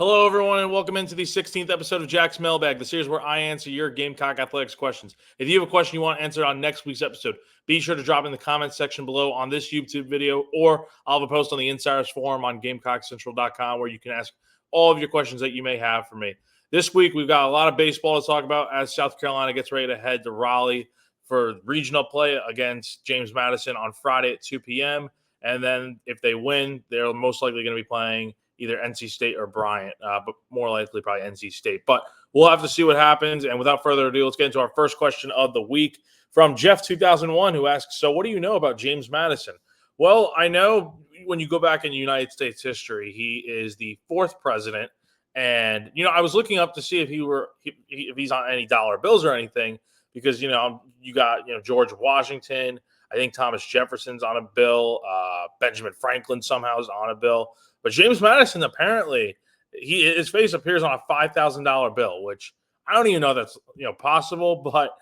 Hello, everyone, and welcome into the 16th episode of Jack's Mailbag, the series where I answer your Gamecock athletics questions. If you have a question you want answered on next week's episode, be sure to drop in the comments section below on this YouTube video, or I'll have a post on the Insiders Forum on GamecockCentral.com where you can ask all of your questions that you may have for me. This week, we've got a lot of baseball to talk about as South Carolina gets ready to head to Raleigh for regional play against James Madison on Friday at 2 p.m. And then if they win, they're most likely going to be playing either NC State or Bryant, but more likely probably NC State. But we'll have to see what happens. And without further ado, let's get into our first question of the week from Jeff2001, who asks, so what do you know about James Madison? Well, I know when you go back in United States history, he is the fourth president. And, I was looking up to see if he's on any dollar bills or anything, because, you got, George Washington. I think Thomas Jefferson's on a bill. Benjamin Franklin somehow is on a bill. But James Madison, apparently, his face appears on a $5,000 bill, which I don't even know that's possible. But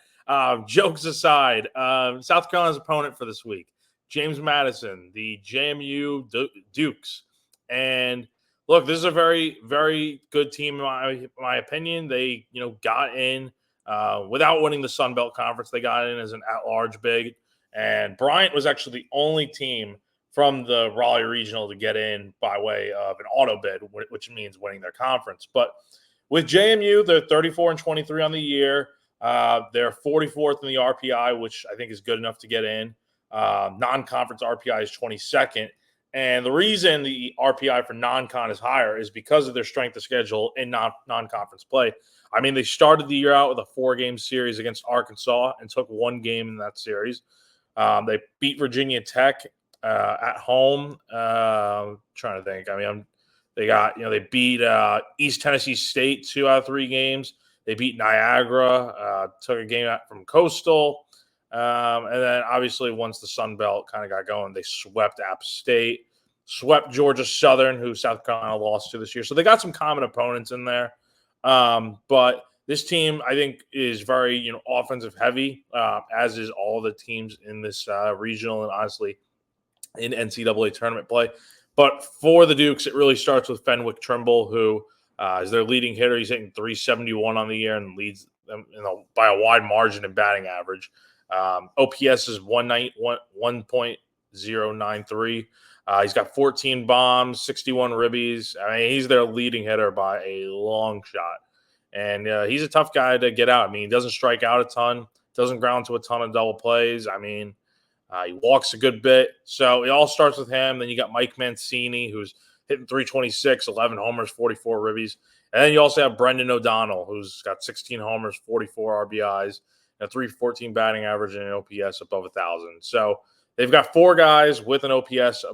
jokes aside, South Carolina's opponent for this week, James Madison, the JMU Dukes. And look, this is a very, very good team in my opinion. They got in without winning the Sun Belt Conference. They got in as an at-large bid. And Bryant was actually the only team from the Raleigh Regional to get in by way of an auto bid, which means winning their conference. But with JMU, they're 34-23 on the year. They're 44th in the RPI, which I think is good enough to get in. Non-conference RPI is 22nd. And the reason the RPI for non-con is higher is because of their strength of schedule in non-conference play. I mean, they started the year out with a 4-game series against Arkansas and took one game in that series. They beat Virginia Tech at home. Trying to think. I mean, they beat East Tennessee State 2 out of 3 games. They beat Niagara, took a game out from Coastal. And then obviously once the Sun Belt kind of got going, they swept App State, swept Georgia Southern, who South Carolina lost to this year. So they got some common opponents in there. But this team, I think, is very, offensive heavy, as is all the teams in this regional and honestly in NCAA tournament play. But for the Dukes, it really starts with Fenwick Trimble, who is their leading hitter. He's hitting .371 on the year and leads them by a wide margin in batting average. OPS is 1.093. He's got 14 bombs, 61 ribbies. I mean, he's their leading hitter by a long shot. And he's a tough guy to get out. I mean, he doesn't strike out a ton, doesn't ground to a ton of double plays. I mean, he walks a good bit. So it all starts with him. Then you got Mike Mancini, who's hitting .326, 11 homers, 44 ribbies. And then you also have Brendan O'Donnell, who's got 16 homers, 44 RBIs, a .314 batting average, and an OPS above 1,000. So they've got 5 guys with an OPS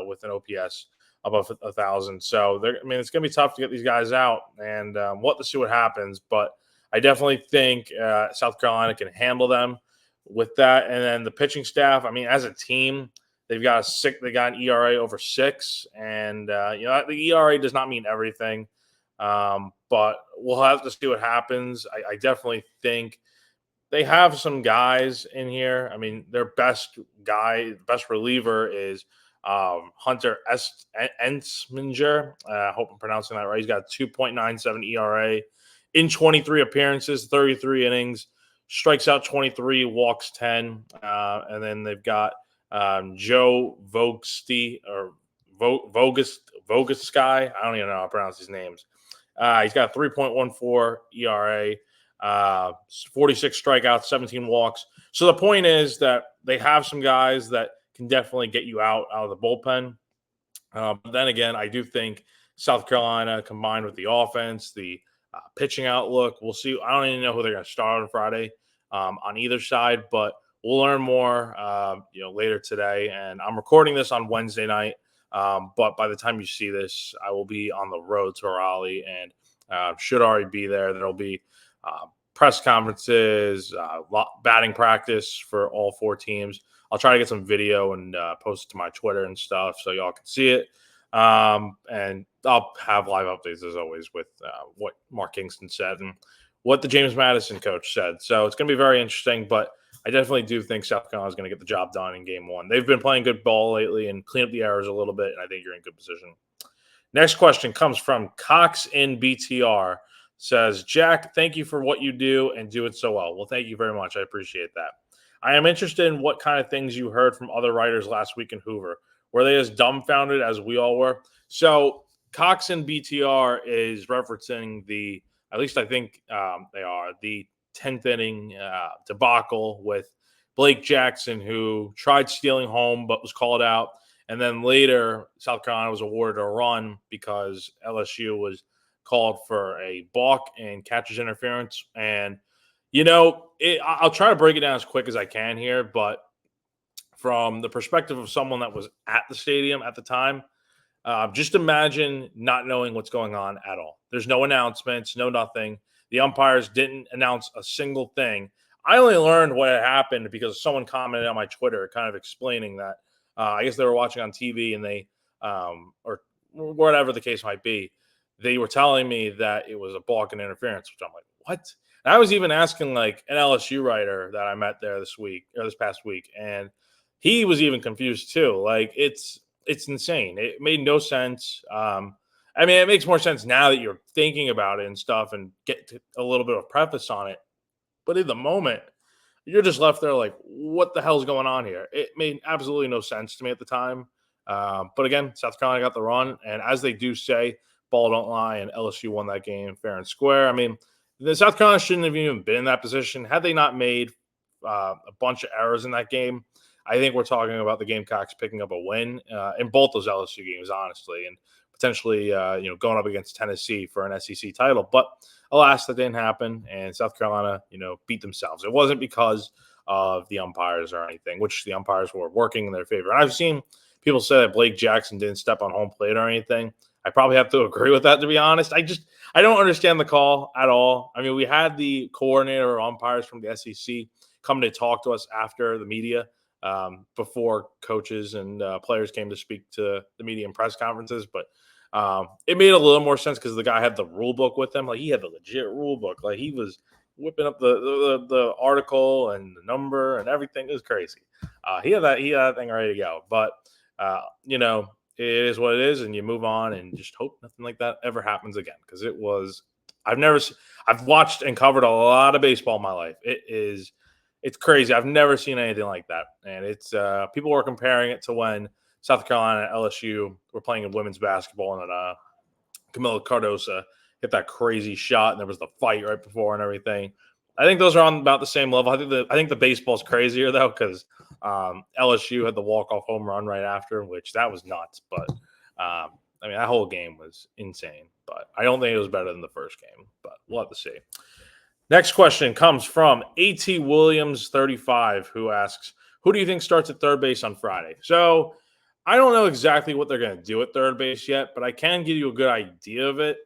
with an OPS above 1,000. So it's going to be tough to get these guys out, and we'll have to see what happens. But I definitely think South Carolina can handle them with that. And then the pitching staff, I mean, as a team, they got an ERA over 6, and the ERA does not mean everything. But we'll have to see what happens. I definitely think they have some guys in here. I mean, their best reliever is Hunter Ensminger. I hope I'm pronouncing that right. He's got a 2.97 ERA in 23 appearances, 33 innings, strikes out 23, walks 10. And then they've got Joe Vogesty or Vogesky. I don't even know how to pronounce these names. He's got a 3.14 ERA, 46 strikeouts, 17 walks. So the point is that they have some guys that can definitely get you out of the bullpen. But then again, I do think South Carolina, combined with the offense, the pitching outlook, we'll see. I don't even know who they're going to start on Friday on either side, but we'll learn more later today. And I'm recording this on Wednesday night. But by the time you see this, I will be on the road to Raleigh and should already be there. There'll be press conferences, batting practice for all 4 teams. I'll try to get some video and post it to my Twitter and stuff so y'all can see it. And I'll have live updates as always with what Mark Kingston said and what the James Madison coach said. So it's going to be very interesting, but I definitely do think South Carolina is going to get the job done in game 1. They've been playing good ball lately and clean up the errors a little bit, and I think you're in good position. Next question comes from Cox in BTR. Says, Jack, thank you for what you do and do it so well. Well, thank you very much. I appreciate that. I am interested in what kind of things you heard from other writers last week in Hoover. Were they as dumbfounded as we all were? So Cox in BTR is referencing at least I think they are, the 10th inning debacle with Blake Jackson, who tried stealing home but was called out. And then later, South Carolina was awarded a run because LSU was called for a balk and catcher's interference. And, I'll try to break it down as quick as I can here. But from the perspective of someone that was at the stadium at the time, just imagine not knowing what's going on at all. There's no announcements, no nothing. The umpires didn't announce a single thing. I only learned what had happened because someone commented on my Twitter kind of explaining that I guess they were watching on TV and they, or whatever the case might be, they were telling me that it was a balk and interference, which I'm like, what? And I was even asking like an LSU writer that I met there this past week, and he was even confused too. Like it's insane. It made no sense. I mean, it makes more sense now that you're thinking about it and stuff and get a little bit of preface on it. But in the moment, you're just left there like, what the hell's going on here? It made absolutely no sense to me at the time. But again, South Carolina got the run. And as they do say, ball don't lie, and LSU won that game fair and square. I mean, the South Carolina shouldn't have even been in that position. Had they not made a bunch of errors in that game, I think we're talking about the Gamecocks picking up a win in both those LSU games, honestly, and potentially going up against Tennessee for an SEC title. But alas, that didn't happen, and South Carolina, beat themselves. It wasn't because of the umpires or anything, which the umpires were working in their favor. And I've seen people say that Blake Jackson didn't step on home plate or anything. I probably have to agree with that, to be honest. I don't understand the call at all. I mean, we had the coordinator of umpires from the SEC come to talk to us after the media, before coaches and players came to speak to the media and press conferences. But it made a little more sense because the guy had the rule book with him. Like, he had the legit rule book. Like, he was whipping up the article and the number and everything. It was crazy. He had that thing ready to go. But it is what it is, and you move on and just hope nothing like that ever happens again. Because I've watched and covered a lot of baseball in my life. It's crazy. I've never seen anything like that. And it's people were comparing it to when South Carolina and LSU were playing in women's basketball, and Camila Cardosa hit that crazy shot, and there was the fight right before and everything. I think those are on about the same level. I think the baseball's crazier though, because LSU had the walk-off home run right after, which that was nuts. But I mean, that whole game was insane. But I don't think it was better than the first game. But we'll have to see. Next question comes from A.T. Williams 35, who asks, who do you think starts at third base on Friday? So I don't know exactly what they're going to do at third base yet, but I can give you a good idea of it.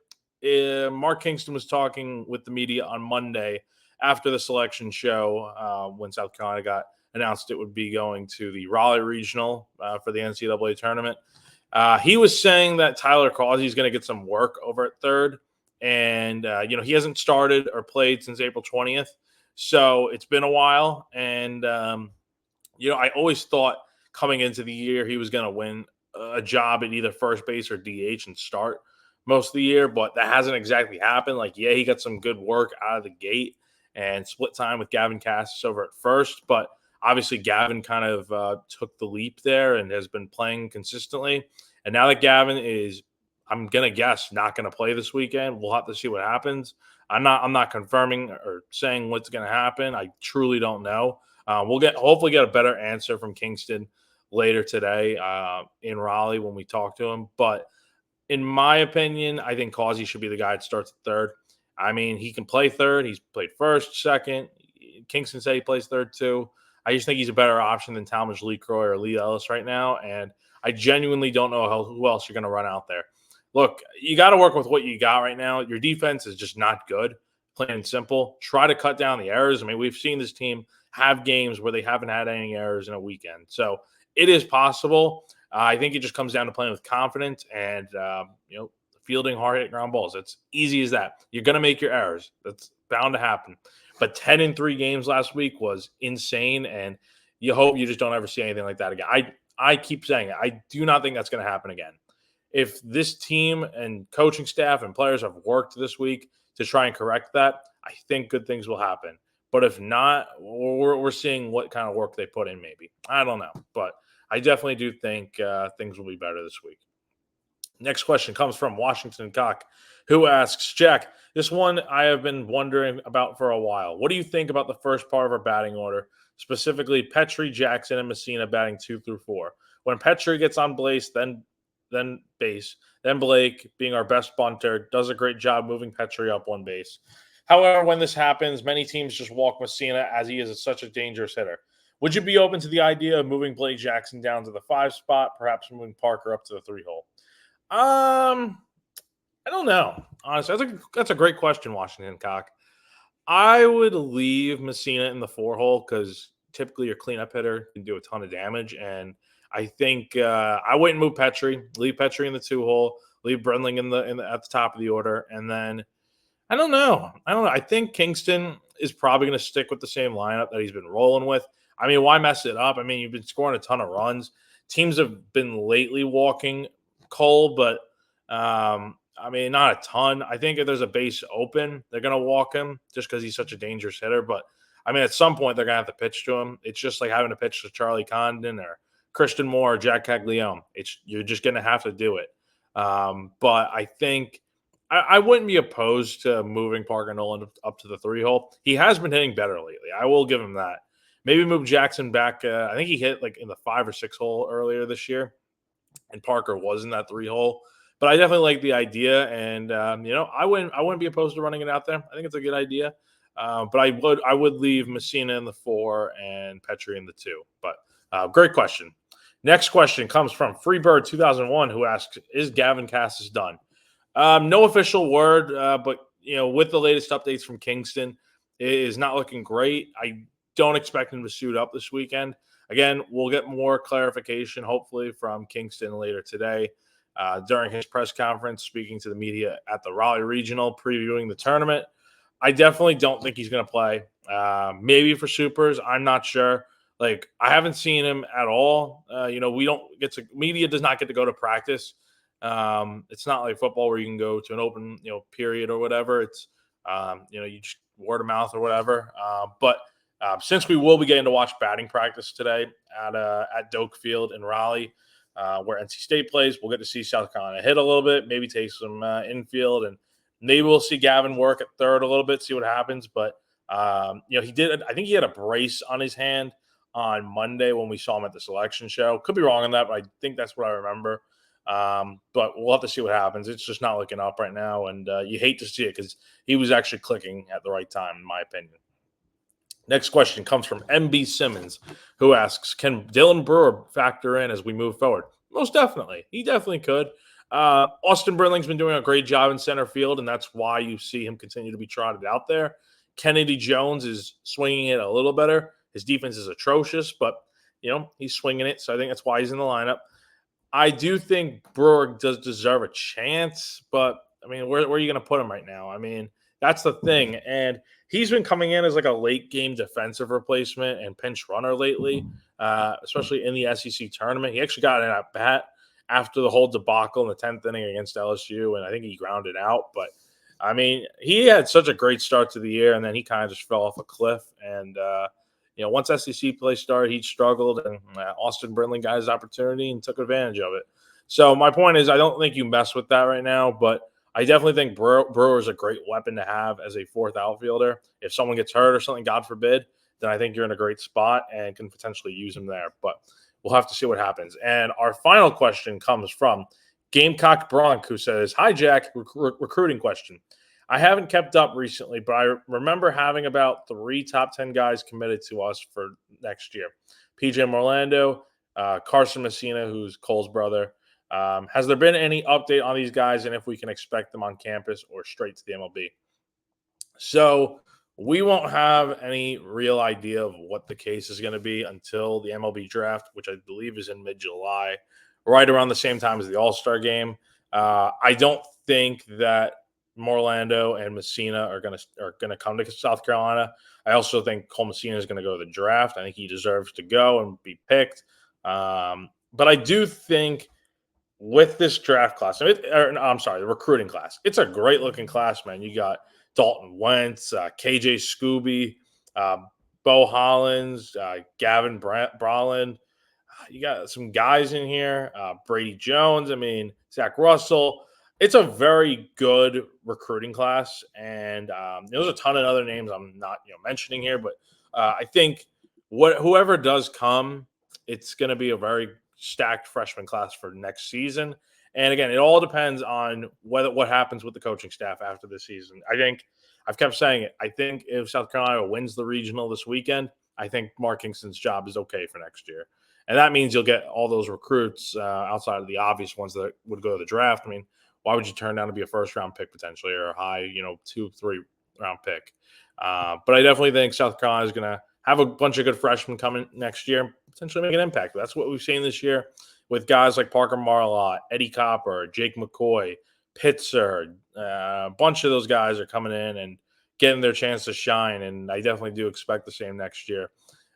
Mark Kingston was talking with the media on Monday after the selection show when South Carolina got announced it would be going to the Raleigh Regional for the NCAA tournament. He was saying that Tyler Causey is going to get some work over at third. And, he hasn't started or played since April 20th. So it's been a while. And, I always thought coming into the year he was going to win a job at either first base or DH and start most of the year. But that hasn't exactly happened. Like, yeah, he got some good work out of the gate and split time with Gavin Cassis over at first. But obviously Gavin kind of took the leap there and has been playing consistently. And now that Gavin is, I'm gonna guess, not gonna play this weekend. We'll have to see what happens. I'm not confirming or saying what's gonna happen. I truly don't know. We'll hopefully get a better answer from Kingston later today in Raleigh when we talk to him. But in my opinion, I think Causey should be the guy that starts at third. I mean, he can play third. He's played first, second. Kingston said he plays third too. I just think he's a better option than Talmadge LeCroy or Lee Ellis right now. And I genuinely don't know who else you're going to run out there. Look, you got to work with what you got right now. Your defense is just not good, plain and simple. Try to cut down the errors. I mean, we've seen this team have games where they haven't had any errors in a weekend. So it is possible. I think it just comes down to playing with confidence and, fielding hard-hit ground balls. It's easy as that. You're going to make your errors. That's bound to happen. But 10 in 3 games last week was insane, and you hope you just don't ever see anything like that again. I keep saying it. I do not think that's going to happen again. if this team and coaching staff and players have worked this week to try and correct that, I think good things will happen. But if not, we're seeing what kind of work they put in. Maybe I don't know, but I definitely do think things will be better this week. Next question comes from Washington Cock, who asks, Jack, this one I have been wondering about for a while. What do you think about the first part of our batting order, specifically Petrie, Jackson, and Messina batting 2 through 4? When Petrie gets on base, then base, then Blake, being our best bunter, does a great job moving Petrie up one base. However, when this happens, many teams just walk Messina as he is such a dangerous hitter. Would you be open to the idea of moving Blake Jackson down to the 5 spot, perhaps moving Parker up to the 3 hole? I don't know. Honestly, that's a great question, Washington Cock. I would leave Messina in the 4 hole because typically your cleanup hitter can do a ton of damage, and I think I wouldn't move Petrie. Leave Petrie in the 2 hole. Leave Brenling at the top of the order, and then I don't know. I think Kingston is probably going to stick with the same lineup that he's been rolling with. I mean, why mess it up? I mean, you've been scoring a ton of runs. Teams have been lately walking Cole, but I mean, not a ton. I think if there's a base open, they're going to walk him just because he's such a dangerous hitter. But I mean, at some point, they're going to have to pitch to him. It's just like having to pitch to Charlie Condon or Christian Moore or Jack Caglione. You're just going to have to do it. But I think I wouldn't be opposed to moving Parker Nolan up to the 3 hole. He has been hitting better lately. I will give him that. Maybe move Jackson back. I think he hit like in the 5 or 6 hole earlier this year, and Parker was in that 3 hole. But I definitely like the idea, and I wouldn't be opposed to running it out there. I think it's a good idea. But I would leave Messina in the 4 and Petrie in the 2. But great question. Next question comes from Freebird 2001, who asks, "Is Gavin Cassis done?" No official word, but with the latest updates from Kingston, it is not looking great. I don't expect him to suit up this weekend. Again, we'll get more clarification, hopefully, from Kingston later today during his press conference, speaking to the media at the Raleigh Regional, previewing the tournament. I definitely don't think he's going to play. Maybe for Supers, I'm not sure. Like, I haven't seen him at all. We don't get to media does not get to go to practice. It's not like football where you can go to an open, period or whatever. It's, you just word of mouth or whatever. But since we will be getting to watch batting practice today at Doak Field in Raleigh, where NC State plays, we'll get to see South Carolina hit a little bit, maybe take some infield, and maybe we'll see Gavin work at third a little bit, see what happens. But he did. I think he had a brace on his hand on Monday when we saw him at the selection show. Could be wrong on that, but I think that's what I remember. But we'll have to see what happens. It's just not looking up right now, and you hate to see it because he was actually clicking at the right time, in my opinion. Next question comes from MB Simmons, who asks, "Can Dylan Brewer factor in as we move forward?" Most definitely. He definitely could. Austin Brinling's been doing a great job in center field, and that's why you see him continue to be trotted out there. Kennedy Jones is swinging it a little better. His defense is atrocious, but, he's swinging it, so I think that's why he's in the lineup. I do think Brewer does deserve a chance, but, I mean, where are you going to put him right now? I mean, that's the thing, and he's been coming in as like a late-game defensive replacement and pinch runner lately, especially in the SEC tournament. He actually got an at-bat after the whole debacle in the 10th inning against LSU, and I think he grounded out. But, I mean, he had such a great start to the year, and then he kind of just fell off a cliff. And, once SEC play started, he struggled, and Austin Brinling got his opportunity and took advantage of it. So my point is, I don't think you mess with that right now, but I definitely think Brewer is a great weapon to have as a 4th outfielder. If someone gets hurt or something, God forbid, then I think you're in a great spot and can potentially use him there. But we'll have to see what happens. And our final question comes from Gamecock Bronk, who says, "Hi, Jack, recruiting question. I haven't kept up recently, but I remember having about 3 top 10 guys committed to us for next year. PJ Morlando, Carson Messina, who's Cole's brother. Has there been any update on these guys and if we can expect them on campus or straight to the MLB?" So we won't have any real idea of what the case is going to be until the MLB draft, which I believe is in mid-July, right around the same time as the All-Star game. I don't think that Morlando and Messina are going to come to South Carolina. I also think Cole Messina is going to go to the draft. I think he deserves to go and be picked. But I do think with this draft class, I'm sorry, the recruiting class, it's a great looking class, man. You got Dalton Wentz, KJ Scooby, uh, Bo Hollins, Gavin Brolin. You got some guys in here, Brady Jones. I mean, Zach Russell. It's a very good recruiting class, and there's a ton of other names I'm not mentioning here, but I think whoever does come, it's going to be a very stacked freshman class for next season. And again, it all depends on what happens with the coaching staff after this season. I think I've kept saying it. I think if South Carolina wins the regional this weekend, I think Mark Kingston's job is okay for next year. And that means you'll get all those recruits outside of the obvious ones that would go to the draft. I mean, why would you turn down to be a first round pick potentially or a high, 2-3 round pick? But I definitely think South Carolina is going to have a bunch of good freshmen coming next year, potentially make an impact. That's what we've seen this year with guys like Parker Marlott, Eddie Copper, Jake McCoy, Pitzer. A bunch of those guys are coming in and getting their chance to shine. And I definitely do expect the same next year,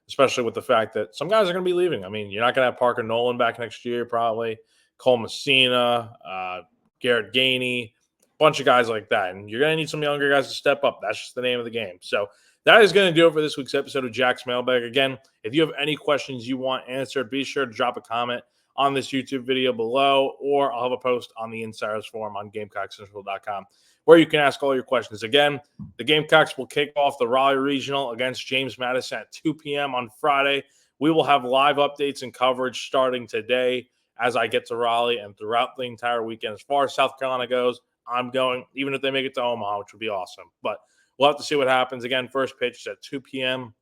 especially with the fact that some guys are going to be leaving. I mean, you're not going to have Parker Nolan back next year, probably. Cole Messina, Garrett Gainey, a bunch of guys like that. And you're going to need some younger guys to step up. That's just the name of the game. So that is going to do it for this week's episode of Jack's Mailbag. Again, if you have any questions you want answered, be sure to drop a comment on this YouTube video below, or I'll have a post on the Insiders Forum on GamecockCentral.com where you can ask all your questions. Again, the Gamecocks will kick off the Raleigh Regional against James Madison at 2 p.m. on Friday. We will have live updates and coverage starting today as I get to Raleigh and throughout the entire weekend. As far as South Carolina goes, I'm going, even if they make it to Omaha, which would be awesome. But we'll have to see what happens. Again, first pitch is at 2 p.m.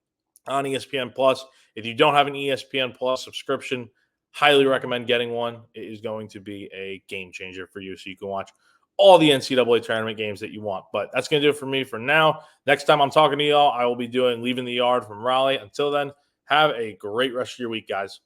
on ESPN Plus. If you don't have an ESPN Plus subscription, highly recommend getting one. It is going to be a game changer for you, so you can watch all the NCAA tournament games that you want. But that's going to do it for me for now. Next time I'm talking to y'all, I will be doing Leaving the Yard from Raleigh. Until then, have a great rest of your week, guys.